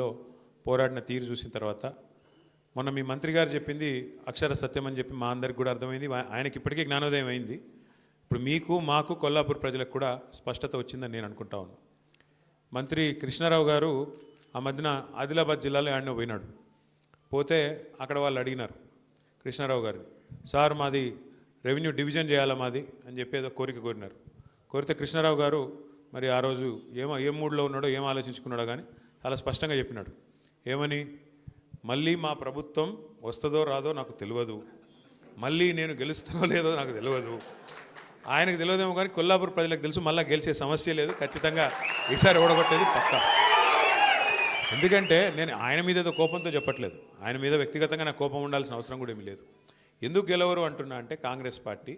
లో పోరాడిన తీరు చూసిన తర్వాత మొన్న మీ మంత్రి గారు చెప్పింది అక్షర సత్యం అని చెప్పి మా అందరికి కూడా అర్థమైంది. ఆయనకి ఇప్పటికే జ్ఞానోదయం అయింది. ఇప్పుడు మీకు మాకు కొల్లాపూర్ ప్రజలకు కూడా స్పష్టత వచ్చిందని నేను అనుకుంటా ఉన్నాను. మంత్రి కృష్ణారావు గారు ఆ మధ్యన ఆదిలాబాద్ జిల్లాలో ఆడిన పోయినాడు. పోతే అక్కడ వాళ్ళు అడిగినారు కృష్ణారావు గారిని, సార్ మాది రెవెన్యూ డివిజన్ చేయాలా మాది అని చెప్పి ఏదో కోరిక కోరినారు. కోరితే కృష్ణారావు గారు మరి ఆ రోజు ఏం మూడ్లో ఉన్నాడో ఏం ఆలోచించుకున్నాడో కానీ చాలా స్పష్టంగా చెప్పినాడు. ఏమని, మళ్ళీ మా ప్రభుత్వం వస్తుందో రాదో నాకు తెలియదు, మళ్ళీ నేను గెలుస్తానో లేదో నాకు తెలియదు. ఆయనకు తెలియదేమో కానీ కొల్లాపూర్ ప్రజలకు తెలుసు, మళ్ళీ గెలిచే సమస్య లేదు, ఖచ్చితంగా ఈసారి ఓడగొట్టేది పక్కా. ఎందుకంటే నేను ఆయన మీద ఏదో కోపంతో చెప్పట్లేదు, ఆయన మీద వ్యక్తిగతంగా నాకు కోపం ఉండాల్సిన అవసరం కూడా ఏమీ లేదు. ఎందుకు గెలవరు అంటున్నా అంటే కాంగ్రెస్ పార్టీ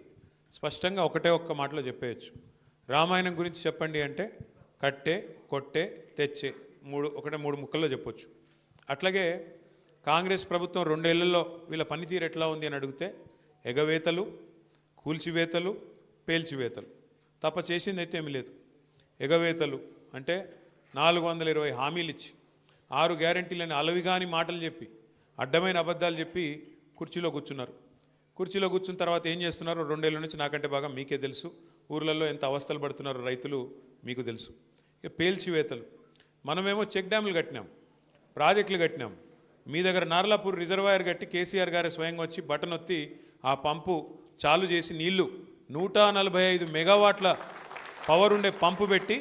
స్పష్టంగా ఒక్క మాటలో చెప్పేయచ్చు. రామాయణం గురించి చెప్పండి అంటే కట్టే, కొట్టే, తెచ్చే, మూడు ముక్కల్లో చెప్పొచ్చు. అట్లాగే కాంగ్రెస్ ప్రభుత్వం 2 ఏళ్లలో వీళ్ళ పనితీరు ఎట్లా ఉంది అని అడిగితే ఎగవేతలు, కూల్చివేతలు, పేల్చివేతలు తప్ప చేసింది అయితే ఏమీ లేదు. ఎగవేతలు అంటే 420 హామీలు ఇచ్చి 6 గ్యారెంటీలని అలవిగాని మాటలు చెప్పి అడ్డమైన అబద్ధాలు చెప్పి కుర్చీలో కూర్చున్నారు. కుర్చీలో కూర్చున్న తర్వాత ఏం చేస్తున్నారో 2 ఏళ్ళ నుంచి నాకంటే బాగా మీకే తెలుసు. ఊర్లలో ఎంత అవస్థలు పడుతున్నారో రైతులు మీకు తెలుసు. ఇక పేల్చివేతలు, మనమేమో చెక్ డ్యాములు కట్టినాం, ప్రాజెక్టులు కట్టినాం. మీ దగ్గర నార్లాపూర్ రిజర్వాయర్ కట్టి కేసీఆర్ గారే స్వయంగా వచ్చి బటన్ ఒత్తి ఆ పంపు చాలు చేసి నీళ్లు 145 మెగావాట్ల పవర్ ఉండే పంపు పెట్టి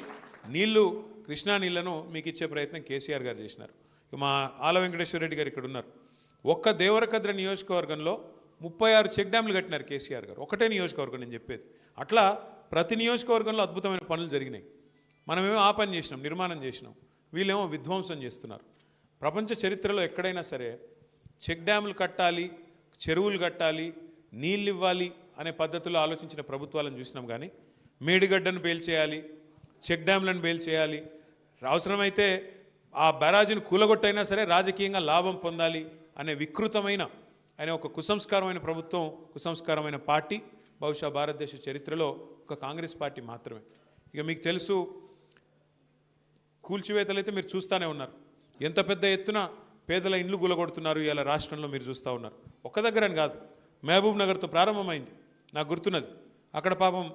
నీళ్లు కృష్ణా నీళ్లను మీకు ఇచ్చే ప్రయత్నం కేసీఆర్ గారు చేసినారు. మా ఆల వెంకటేశ్వర రెడ్డి గారు ఇక్కడ ఉన్నారు. ఒక్క దేవరకద్ర నియోజకవర్గంలో 36 చెక్ డ్యాములు కట్టినారు కేసీఆర్ గారు. ఒకటే నియోజకవర్గం నేను చెప్పేది. అట్లా ప్రతి నియోజకవర్గంలో అద్భుతమైన పనులు జరిగినాయి. మనమేమో ఆ పని చేసినాం, నిర్మాణం చేసినాం, వీళ్ళేమో విధ్వంసం చేస్తున్నారు. ప్రపంచ చరిత్రలో ఎక్కడైనా సరే చెక్ డ్యాములు కట్టాలి, చెరువులు కట్టాలి, నీళ్ళు ఇవ్వాలి అనే పద్ధతిలో ఆలోచించిన ప్రభుత్వాలను చూసినాం. కానీ మేడిగడ్డను పేల్చేయాలి, చెక్ డ్యాములను పేల్చేయాలి, అవసరమైతే ఆ బ్యారాజీని కూలగొట్టైనా సరే రాజకీయంగా లాభం పొందాలి అనే వికృతమైన అనే ఒక కుసంస్కారమైన ప్రభుత్వం, కుసంస్కారమైన పార్టీ బహుశా భారతదేశ చరిత్రలో ఒక కాంగ్రెస్ పార్టీ మాత్రమే. ఇక మీకు తెలుసు, కూల్చివేతలు అయితే మీరు చూస్తూనే ఉన్నారు. ఎంత పెద్ద ఎత్తున పేదల ఇండ్లు గులగొడుతున్నారు ఇలా రాష్ట్రంలో మీరు చూస్తూ ఉన్నారు. ఒక్క దగ్గరని కాదు, మహబూబ్ నగర్తో ప్రారంభమైంది. నాకు గుర్తున్నది, అక్కడ పాపం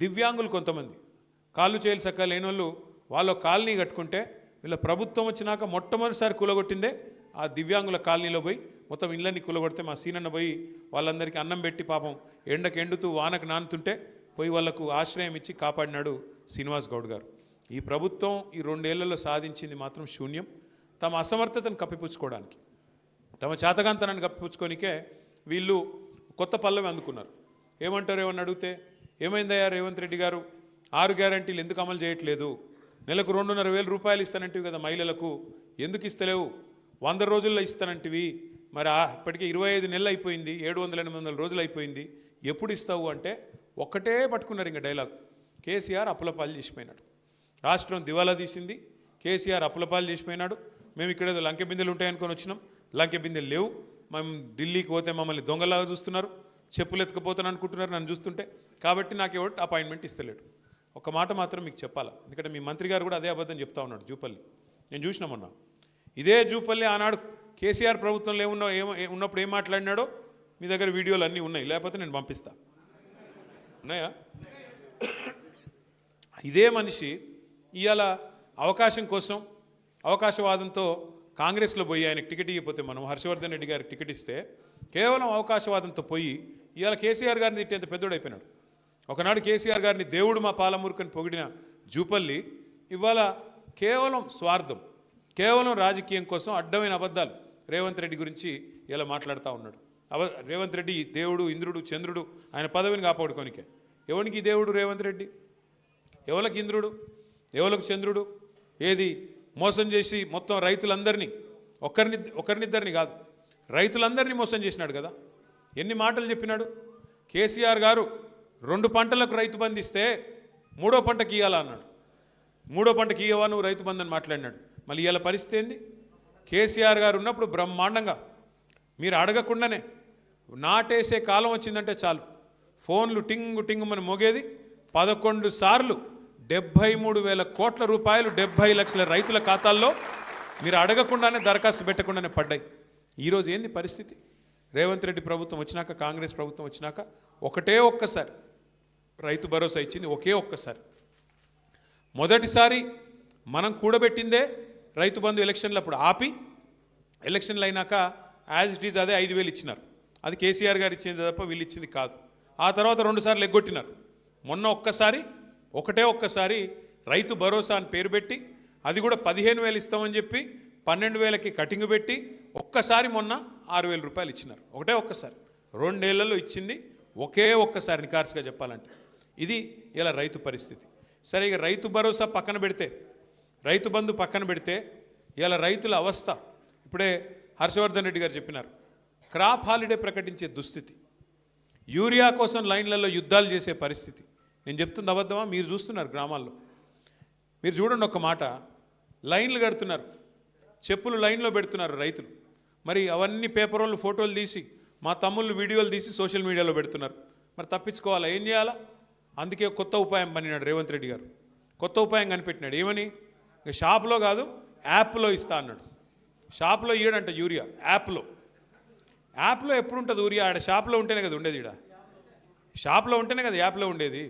దివ్యాంగులు కొంతమంది కాళ్ళు చేయాలి సక్క లేని వాళ్ళు వాళ్ళ కాలనీ కట్టుకుంటే వీళ్ళ ప్రభుత్వం వచ్చినాక మొట్టమొదటిసారి కూలగొట్టిందే ఆ దివ్యాంగుల కాలనీలో పోయి మొత్తం ఇళ్ళని కూలగొడితే మా సీనన్న పోయి వాళ్ళందరికీ అన్నం పెట్టి పాపం ఎండకు ఎండుతూ వానకు నానుతుంటే పోయి వాళ్లకు ఆశ్రయం ఇచ్చి కాపాడినాడు శ్రీనివాస్ గౌడ్ గారు. ఈ ప్రభుత్వం ఈ 2 ఏళ్లలో సాధించింది మాత్రం శూన్యం. తమ అసమర్థతను కప్పిపుచ్చుకోవడానికి, తమ చేతగాంతనాన్ని కప్పిపుచ్చుకోనికే వీళ్ళు కొత్త పల్లవి అందుకున్నారు. ఏమంటారు ఏమని అడిగితే, ఏమైందయ్యా రేవంత్ రెడ్డి గారు, 6 గ్యారంటీలు ఎందుకు అమలు చేయట్లేదు, నెలకు 2,500,000 రూపాయలు ఇస్తానంటివి కదా మహిళలకు, ఎందుకు ఇస్తలేవు, 100 రోజుల్లో ఇస్తానంటివి, మరి ఇప్పటికే 25 నెలలు అయిపోయింది, 700-800 రోజులు అయిపోయింది, ఎప్పుడు ఇస్తావు అంటే ఒక్కటే పట్టుకున్నారు ఇంకా డైలాగ్. కేసీఆర్ అప్పులపాలు చేసిపోయినాడు, రాష్ట్రం దివాలా తీసింది, కేసీఆర్ అప్పులపాలు చేసిపోయినాడు. మేము ఇక్కడేదో లంకె బిందెలు ఉంటాయనుకొని వచ్చినాం, లంకె బిందెలు లేవు. మేము ఢిల్లీకి పోతే మమ్మల్ని దొంగలాగా చూస్తున్నారు, చెప్పులు ఎత్తుకుపోతాను అనుకుంటున్నారు నన్ను చూస్తుంటే, కాబట్టి నాకు ఎవరు అపాయింట్మెంట్ ఇస్తలేడు. ఒక మాట మాత్రం మీకు చెప్పాలా, ఎందుకంటే మీ మంత్రి గారు కూడా అదే అబద్ధం చెప్తా ఉన్నాడు. జూపల్లి నేను చూసినా మొన్న, ఇదే జూపల్లి ఆనాడు కేసీఆర్ ప్రభుత్వంలో ఉన్నప్పుడు ఏం మాట్లాడినాడో మీ దగ్గర వీడియోలు అన్నీ ఉన్నాయి, లేకపోతే నేను పంపిస్తా. ఉన్నాయా? ఇదే మనిషి ఇవాళ అవకాశం కోసం అవకాశవాదంతో కాంగ్రెస్లో పోయి ఆయనకు టికెట్ ఇవ్వకపోతే, మనం హర్షవర్ధన్ రెడ్డి గారికి టికెట్ ఇస్తే కేవలం అవకాశవాదంతో పోయి ఇవాళ కేసీఆర్ గారిని తిట్టేంత పెద్దోడైపోయినాడు. ఒకనాడు కేసీఆర్ గారిని దేవుడు మా పాలమూరుకని పొగిడిన జూపల్లి ఇవాళ కేవలం స్వార్థం, కేవలం రాజకీయం కోసం అడ్డమైన అబద్ధాలు రేవంత్ రెడ్డి గురించి ఇలా మాట్లాడుతూ ఉన్నాడు. రేవంత్ రెడ్డి దేవుడు, ఇంద్రుడు, చంద్రుడు, ఆయన పదవిని కాపాడుకోనికే. ఎవరికి దేవుడు రేవంత్ రెడ్డి, ఎవరికి ఇంద్రుడు, ఎవరికి చంద్రుడు? ఏది మోసం చేసి మొత్తం రైతులందరినీ, ఒకరినిద్దరిని కాదు రైతులందరినీ మోసం చేసినాడు కదా. ఎన్ని మాటలు చెప్పినాడు కేసీఆర్ గారు. 2 పంటలకు రైతు బంధు ఇస్తే 3వ పంటకి ఇవ్వాలా అన్నాడు. 3వ పంటకి ఇవ్వవా నువ్వు రైతు బంధు అని మాట్లాడినాడు. మళ్ళీ ఇవాళ పరిస్థితి ఏంది? కేసీఆర్ గారు ఉన్నప్పుడు బ్రహ్మాండంగా మీరు అడగకుండానే నాటేసే కాలం వచ్చిందంటే చాలు ఫోన్లు టింగు టింగుమని మోగేది. 11 సార్లు 73,000 కోట్ల రూపాయలు 70 లక్షల రైతుల ఖాతాల్లో మీరు అడగకుండానే దరఖాస్తు పెట్టకుండానే పడ్డాయి. ఈరోజు ఏంది పరిస్థితి? రేవంత్ రెడ్డి ప్రభుత్వం వచ్చినాక, కాంగ్రెస్ ప్రభుత్వం వచ్చినాక ఒక్కసారి రైతు భరోసా ఇచ్చింది, ఒక్కసారి. మొదటిసారి మనం కూడబెట్టిందే రైతు బంధు ఎలక్షన్లు అప్పుడు ఆపి, ఎలక్షన్లు అయినాక యాజ్ ఇట్ ఈజ్ అదే 5,000 ఇచ్చినారు. అది కేసీఆర్ గారు ఇచ్చింది తప్ప వీళ్ళు ఇచ్చింది కాదు. ఆ తర్వాత 2 సార్లు ఎగ్గొట్టినారు. మొన్న ఒక్కసారి రైతు భరోసా అని పేరు పెట్టి, అది కూడా 15,000 ఇస్తామని చెప్పి 12,000కి కటింగ్ పెట్టి ఒక్కసారి మొన్న 6,000 రూపాయలు ఇచ్చినారు. ఒక్కసారి 2 ఏళ్లలో ఇచ్చింది ఒక్కసారి. నికార్సుగా చెప్పాలంటే ఇది ఇలా రైతు పరిస్థితి. సరే, ఇక రైతు భరోసా పక్కన పెడితే, రైతు బంధు పక్కన పెడితే ఇలా రైతుల అవస్థ ఇప్పుడే హర్షవర్ధన్ రెడ్డి గారు చెప్పినారు. క్రాప్ హాలిడే ప్రకటించే దుస్థితి, యూరియా కోసం లైన్లలో యుద్ధాలు చేసే పరిస్థితి. నేను చెప్తుంది అబద్ధమా? మీరు చూస్తున్నారు గ్రామాల్లో. మీరు చూడండి ఒక్క మాట, లైన్లు కడుతున్నారు, చెప్పులు లైన్లో పెడుతున్నారు రైతులు. మరి అవన్నీ పేపర్ వాళ్ళు ఫోటోలు తీసి, మా తమ్ముళ్ళు వీడియోలు తీసి సోషల్ మీడియాలో పెడుతున్నారు. మరి తప్పించుకోవాలా? ఏం చేయాలా? అందుకే కొత్త ఉపాయం పన్నినాడు రేవంత్ రెడ్డి గారు. కొత్త ఉపాయం కనిపెట్టినాడు. ఏమని? ఇక షాప్లో కాదు, యాప్లో ఇస్తా అన్నాడు. షాప్లో ఇయ్యడంట యూరియా, యాప్లో ఎప్పుడు ఉంటుంది యూరియా? ఆడ షాప్లో ఉంటేనే కదా ఉండేది, ఈడ షాప్లో ఉంటేనే కదా యాప్లో ఉండేది.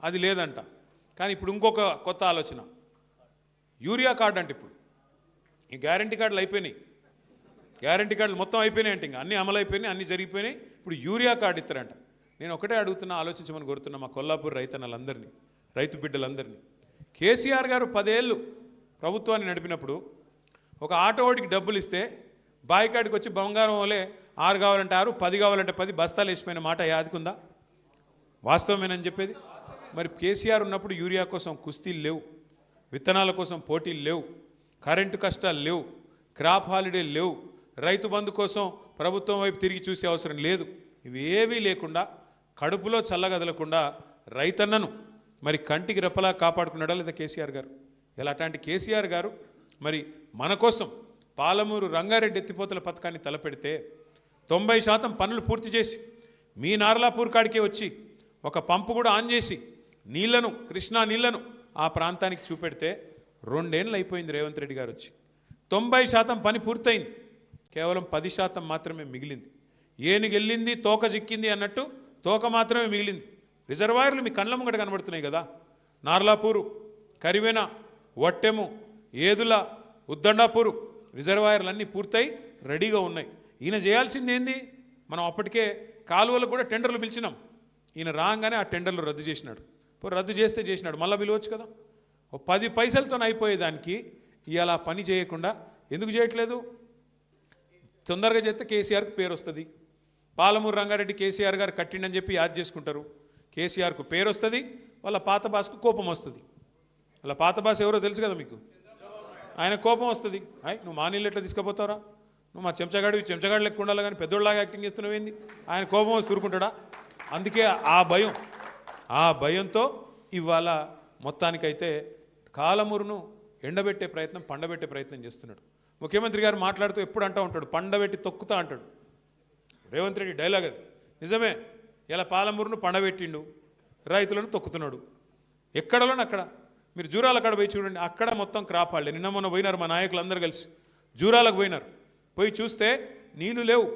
అది లేదంట. కానీ ఇప్పుడు ఇంకొక కొత్త ఆలోచన, యూరియా కార్డు అంటే ఇప్పుడు ఈ గ్యారంటీ కార్డులు అయిపోయినాయి, గ్యారంటీ కార్డులు మొత్తం అయిపోయినాయి అంటే, ఇంకా అన్నీ అమలు అయిపోయినాయి, అన్నీ జరిగిపోయినాయి. ఇప్పుడు యూరియా కార్డు ఇస్తారంట. నేను ఒకటే అడుగుతున్నా, ఆలోచించమని కోరుతున్నా మా కొల్లాపూర్ రైతన్నలందరినీ, రైతు బిడ్డలందరినీ. కేసీఆర్ గారు 10 ఏళ్ళు ప్రభుత్వాన్ని నడిపినప్పుడు ఒక ఆటో వాడికి డబ్బులు ఇస్తే బాయికాడికి వచ్చి బంగారం వలే 6 కావాలంటే 6, 10 కావాలంటే 10 బస్తాలు వేసిపోయిన మాట యాదుకుందా? వాస్తవమేనని చెప్పేది. మరి కేసీఆర్ ఉన్నప్పుడు యూరియా కోసం కుస్తీలు లేవు, విత్తనాల కోసం పోటీలు లేవు, కరెంటు కష్టాలు లేవు, క్రాప్ హాలిడే లేవు, రైతు బంధు కోసం ప్రభుత్వం వైపు తిరిగి చూసే అవసరం లేదు. ఇవేవీ లేకుండా, కడుపులో చల్లగదలకుండా రైతన్నను మరి కంటికి రెప్పలా కాపాడుకున్నాడా లేదా కేసీఆర్ గారు? ఇలా అట్లాంటి కేసీఆర్ గారు మరి మన కోసం పాలమూరు రంగారెడ్డి ఎత్తిపోతల పథకాన్ని తలపెడితే 90% పనులు పూర్తి చేసి, మీ నార్లాపూర్ కాడికే వచ్చి ఒక పంపు కూడా ఆన్ చేసి నీళ్లను, కృష్ణా నీళ్లను ఆ ప్రాంతానికి చూపెడితే 2 ఏళ్ళు అయిపోయింది రేవంత్ రెడ్డి గారు వచ్చి. 90% పని పూర్తయింది, కేవలం 10% మాత్రమే మిగిలింది. ఏనుగెళ్ళింది తోక చిక్కింది అన్నట్టు తోక మాత్రమే మిగిలింది. రిజర్వాయర్లు మీ కళ్ళ ముంగట కనబడుతున్నాయి కదా, నార్లాపూరు, కరివెన, వట్టెము, ఏదుల, ఉద్దండాపూరు రిజర్వాయర్లు అన్నీ పూర్తయి రెడీగా ఉన్నాయి. ఈయన చేయాల్సింది ఏంది? మనం అప్పటికే కాలువలకు కూడా టెండర్లు పిలిచినాం. ఈయన రాగానే ఆ టెండర్లు రద్దు చేసినాడు. రద్దు చేసినాడు, మళ్ళీ పిలవచ్చు కదా. 10 పైసలతో అయిపోయేదానికి ఇవాళ పని చేయకుండా ఎందుకు చేయట్లేదు? తొందరగా చేస్తే కేసీఆర్కి పేరు వస్తుంది. పాలమూరు రంగారెడ్డి కేసీఆర్ గారు కట్టిండని చెప్పి యాద్ చేసుకుంటారు. కేసీఆర్కు పేరు వస్తుంది, వాళ్ళ పాత బాస్కు కోపం వస్తుంది. వాళ్ళ పాత బాస్ ఎవరో తెలుసు కదా మీకు. ఆయన కోపం వస్తుంది, నువ్వు మా నీళ్ళు ఎట్లా తీసుకుపోతావురా, నువ్వు మా చెంచగాడు లెక్క ఉండాలి కానీ పెద్దోళ్ళలాగా యాక్టింగ్ చేస్తున్నావు ఏంది? ఆయన కోపం వస్తుంది, ఊరుకుంటాడా? అందుకే ఆ భయంతో ఇవాళ మొత్తానికైతే కాలమూరును ఎండబెట్టే ప్రయత్నం, పండబెట్టే ప్రయత్నం చేస్తున్నాడు. ముఖ్యమంత్రి గారు మాట్లాడుతూ ఎప్పుడు అంటూ ఉంటాడు, పండబెట్టి తొక్కుతా అంటాడు. రేవంత్ రెడ్డి డైలాగ్ అది. నిజమే, ఇలా పాలమూరును పండబెట్టిండు, రైతులను తొక్కుతున్నాడు. ఎక్కడలోనే అక్కడ. మీరు జూరాల కాడ పోయి చూడండి, అక్కడ మొత్తం క్రాప్ హాలిడే. నిన్న మొన్న పోయినారు మా నాయకులందరూ కలిసి, జూరాలకు పోయినారు. పోయి చూస్తే నీళ్లు లేవు,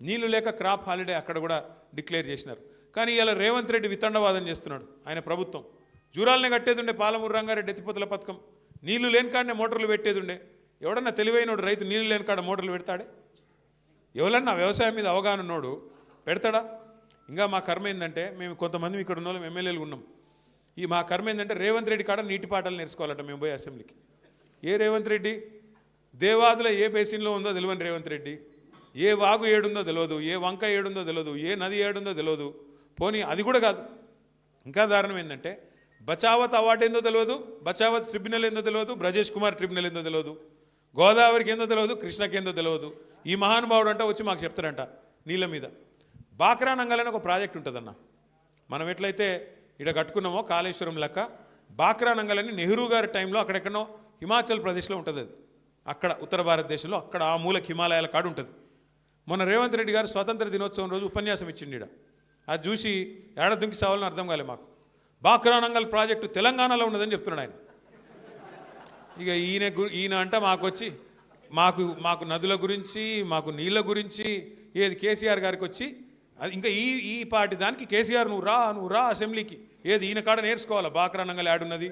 నీళ్లు లేక క్రాప్ హాలిడే అక్కడ కూడా డిక్లేర్ చేసినారు. కానీ ఇలా రేవంత్ రెడ్డి వితండవాదం చేస్తున్నాడు. ఆయన ప్రభుత్వం జూరాలనే కట్టేది ఉండే, పాలమూరు రంగారెడ్డి ఎత్తిపోతల పథకం. నీళ్లు లేని కాడనే మోటార్లు పెట్టేది ఉండే. ఎవడన్నా తెలివైనోడు రైతు నీళ్లు లేని కాడ మోటార్లు పెడతాడే? ఎవరన్నా వ్యవసాయం మీద అవగాహన ఉన్నోడు పెడతాడా? ఇంకా మా కర్మ ఏంటంటే, మేము కొంతమంది ఇక్కడ ఉన్న వాళ్ళం ఎమ్మెల్యేలు ఉన్నాం. మా కర్మ ఏంటంటే రేవంత్ రెడ్డి కాడ నీటి పాటలు నేర్చుకోవాలట మేము పోయి అసెంబ్లీకి. ఏ రేవంత్ రెడ్డి? దేవాదుల ఏ బేసిన్లో ఉందో తెలియని రేవంత్ రెడ్డి, ఏ వాగు ఏడుందో తెలియదు, ఏ వంక ఏడుందో తెలియదు, ఏ నది ఏడుందో తెలియదు. పోనీ అది కూడా కాదు, ఇంకా దారుణం ఏంటంటే బచావత్ అవార్డు ఏందో తెలియదు, బచావత్ ట్రిబ్యునల్ ఏందో తెలియదు, బ్రజేష్ కుమార్ ట్రిబ్యునల్ ఏందో తెలియదు, గోదావరికి ఏందో తెలియదు, కృష్ణకి ఏందో తెలియదు. ఈ మహానుభావుడు అంట వచ్చి మాకు చెప్తారంట నీళ్ళ మీద. బాక్రా నంగల్ అని ఒక ప్రాజెక్ట్ ఉంటుందన్న, మనం ఎట్లయితే ఇక్కడ కట్టుకున్నామో కాళేశ్వరం లెక్క బాక్రా నంగల్ అని నెహ్రూ గారి టైంలో అక్కడెక్కడో హిమాచల్ ప్రదేశ్లో ఉంటుంది. అది అక్కడ ఉత్తర భారతదేశంలో అక్కడ ఆ మూలకి హిమాలయాల కాడు ఉంటుంది. మొన్న రేవంత్ రెడ్డి గారు స్వాతంత్ర దినోత్సవం రోజు ఉపన్యాసం ఇచ్చిండు. అది చూసి ఏడ దుంకి సావాలని అర్థం కాలే మాకు. బాక్రా నంగల్ ప్రాజెక్టు తెలంగాణలో ఉన్నదని చెప్తున్నాడు ఆయన. ఇక ఈయన అంట మాకు వచ్చి మాకు మాకు నదుల గురించి మాకు నీళ్ళ గురించి ఏది కేసీఆర్ గారికి వచ్చి అది ఇంకా ఈ పార్టీ దానికి కేసీఆర్ నువ్వు రా అసెంబ్లీకి ఏది ఈయన కాడ నేర్చుకోవాలా బాక్రానంగల్ యాడున్నది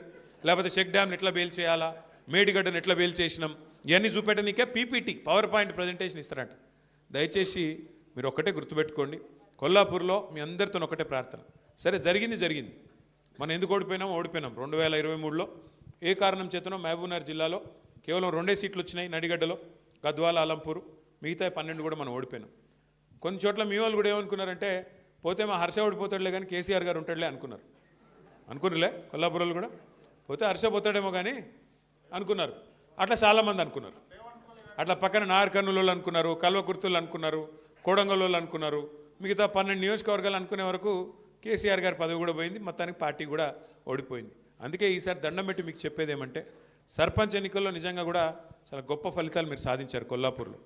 లేకపోతే చెక్ డ్యామ్ని ఎట్లా బేల్ చేయాలా మేడిగడ్డను ఎట్లా బేల్ చేసినాం ఇవన్నీ చూపెట్టనీకే పీపీటీ పవర్ పాయింట్ ప్రజెంటేషన్ ఇస్తారంట. దయచేసి మీరు ఒక్కటే గుర్తుపెట్టుకోండి, కొల్లాపూర్లో మీ అందరితో ఒకటే ప్రార్థన. సరే జరిగింది మనం ఎందుకు ఓడిపోయినాం 2023లో ఏ కారణం చేతనో మహబూబ్నగర్ జిల్లాలో కేవలం 2 సీట్లు వచ్చినాయి, నడిగడ్డలో, గద్వాల, ఆలంపూరు, మిగతా 12 కూడా మనం ఓడిపోయినాం. కొన్ని చోట్ల మీ వాళ్ళు కూడా ఏమనుకున్నారంటే పోతే మా హర్ష ఓడిపోతాడులే కానీ కేసీఆర్ గారు ఉంటాడులే అనుకున్నారులే కొల్లాపూర్లో కూడా పోతే హర్ష పోతాడేమో కానీ అనుకున్నారు. అట్లా చాలామంది అనుకున్నారు. అట్లా పక్కన నాగర్ కర్నూలు అనుకున్నారు, కల్వకుర్తులు అనుకున్నారు, కోడంగల్లో అనుకున్నారు, మిగతా 12 నియోజకవర్గాలు అనుకునే వరకు కేసీఆర్ గారి పదవి కూడా పోయింది, మొత్తానికి పార్టీ కూడా ఓడిపోయింది. అందుకే ఈసారి దండం పెట్టి మీకు చెప్పేది ఏమంటే సర్పంచ్ ఎన్నికల్లో నిజంగా కూడా చాలా గొప్ప ఫలితాలు మీరు సాధించారు కొల్లాపూర్లో.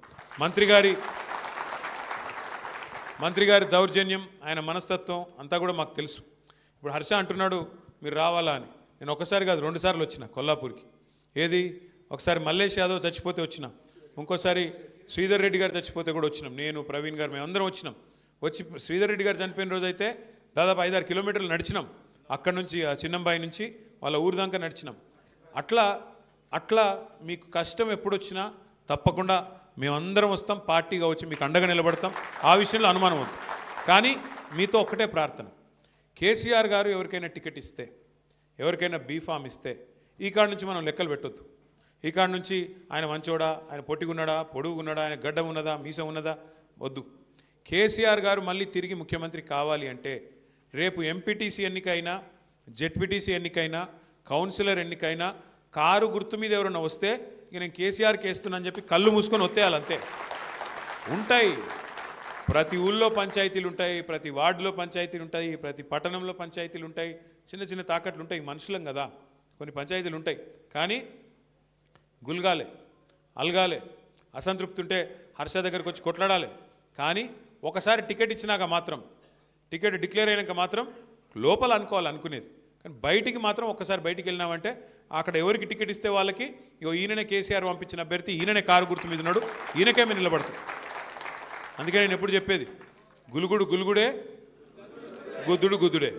మంత్రి గారి దౌర్జన్యం, ఆయన మనస్తత్వం అంతా కూడా మాకు తెలుసు. ఇప్పుడు హర్ష అంటున్నాడు మీరు రావాలా అని. నేను ఒకసారి కాదు 2 సార్లు వచ్చిన కొల్లాపూర్కి. ఏది ఒకసారి మల్లేష్ యాదవ్ చచ్చిపోతే వచ్చిన, ఇంకోసారి శ్రీధర్ రెడ్డి గారు చచ్చిపోతే కూడా వచ్చినాం. నేను ప్రవీణ్ గారు మేమందరం వచ్చినాం. వచ్చి శ్రీధర్ రెడ్డి గారు చనిపోయిన రోజు అయితే దాదాపు 5-6 కిలోమీటర్లు నడిచినాం. అక్కడి నుంచి ఆ చిన్నంబాయి నుంచి వాళ్ళ ఊరు దాకా నడిచినాం. అట్లా మీకు కష్టం ఎప్పుడొచ్చినా తప్పకుండా మేమందరం వస్తాం, పార్టీగా వచ్చి మీకు అండగా నిలబడతాం. ఆ విషయంలో అనుమానం వద్దు. కానీ మీతో ఒక్కటే ప్రార్థన, కేసీఆర్ గారు ఎవరికైనా టికెట్ ఇస్తే, ఎవరికైనా బీఫామ్ ఇస్తే ఈ కాడ నుంచి మనం లెక్కలు పెట్టొద్దు. ఈ కాడ నుంచి ఆయన మంచోడా, ఆయన పొట్టిగున్నాడా, పొడుగున్నాడా, ఆయన గడ్డం ఉన్నదా, మీసం ఉన్నదా, వద్దు. కేసీఆర్ గారు మళ్ళీ తిరిగి ముఖ్యమంత్రి కావాలి అంటే రేపు ఎంపీటీసీ ఎన్నికైనా, జెడ్పీటీసీ ఎన్నికైనా, కౌన్సిలర్ ఎన్నికైనా కారు గుర్తు మీద ఎవరన్నా వస్తే ఇక నేను కేసీఆర్కి వేస్తున్నాను చెప్పి కళ్ళు మూసుకొని వత్తేయాలి అంతే. ఉంటాయి, ప్రతి ఊళ్ళో పంచాయతీలు ఉంటాయి, ప్రతి వార్డులో పంచాయతీలు ఉంటాయి, ప్రతి పట్టణంలో పంచాయతీలు ఉంటాయి, చిన్న చిన్న తాకట్లు ఉంటాయి. మనుషులం కదా, కొన్ని పంచాయతీలు ఉంటాయి. కానీ గుల్గాలే, అల్గాలే, అసంతృప్తి ఉంటే హర్ష దగ్గరకు వచ్చి కొట్లాడాలి. కానీ ఒకసారి టికెట్ ఇచ్చినాక మాత్రం, టికెట్ డిక్లేర్ అయినాక మాత్రం లోపల అనుకోవాలి అనుకునేది. కానీ బయటికి మాత్రం ఒక్కసారి బయటికి వెళ్ళినామంటే అక్కడ ఎవరికి టికెట్ ఇస్తే వాళ్ళకి ఇగో ఈయననే కేసీఆర్ పంపించిన అభ్యర్థి, ఈయననే కారు గుర్తు మీద ఉన్నాడు, ఈయనకే మేము నిలబడతాం. అందుకే నేను ఎప్పుడు చెప్పేది గులుగుడే, గుద్దుడే,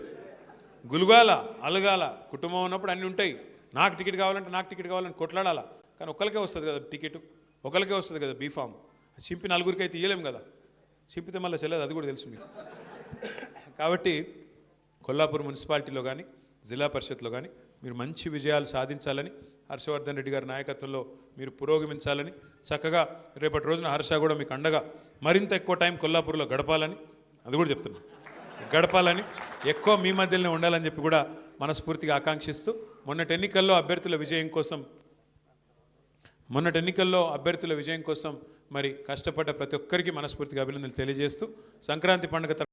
గులుగాల అలగాల. కుటుంబం ఉన్నప్పుడు అన్నీ ఉంటాయి. నాకు టికెట్ కావాలంటే కొట్లాడాలా. కానీ ఒక్కరికే వస్తుంది కదా టికెట్, ఒకరికే వస్తుంది కదా బీఫామ్. చింపి 4గురికి అయితే ఇయ్యలేం కదా, చింపితే మళ్ళీ చెల్లదు, అది కూడా తెలుసు మీకు. కాబట్టి కొల్లాపూర్ మున్సిపాలిటీలో కానీ జిల్లా పరిషత్లో కానీ మీరు మంచి విజయాలు సాధించాలని, హర్షవర్ధన్ రెడ్డి గారి నాయకత్వంలో మీరు పురోగమించాలని, చక్కగా రేపటి రోజున హర్ష కూడా మీకు అండగా మరింత ఎక్కువ టైం కొల్లాపూర్లో గడపాలని, అది కూడా చెప్తున్నాను, గడపాలని, ఎక్కువ మీ మధ్యలోనే ఉండాలని చెప్పి కూడా మనస్ఫూర్తిగా ఆకాంక్షిస్తూ మొన్నటి ఎన్నికల్లో అభ్యర్థుల విజయం కోసం మరి కష్టపడ్డ ప్రతి ఒక్కరికి మనస్ఫూర్తిగా అభినందనలు తెలియజేస్తూ సంక్రాంతి పండుగ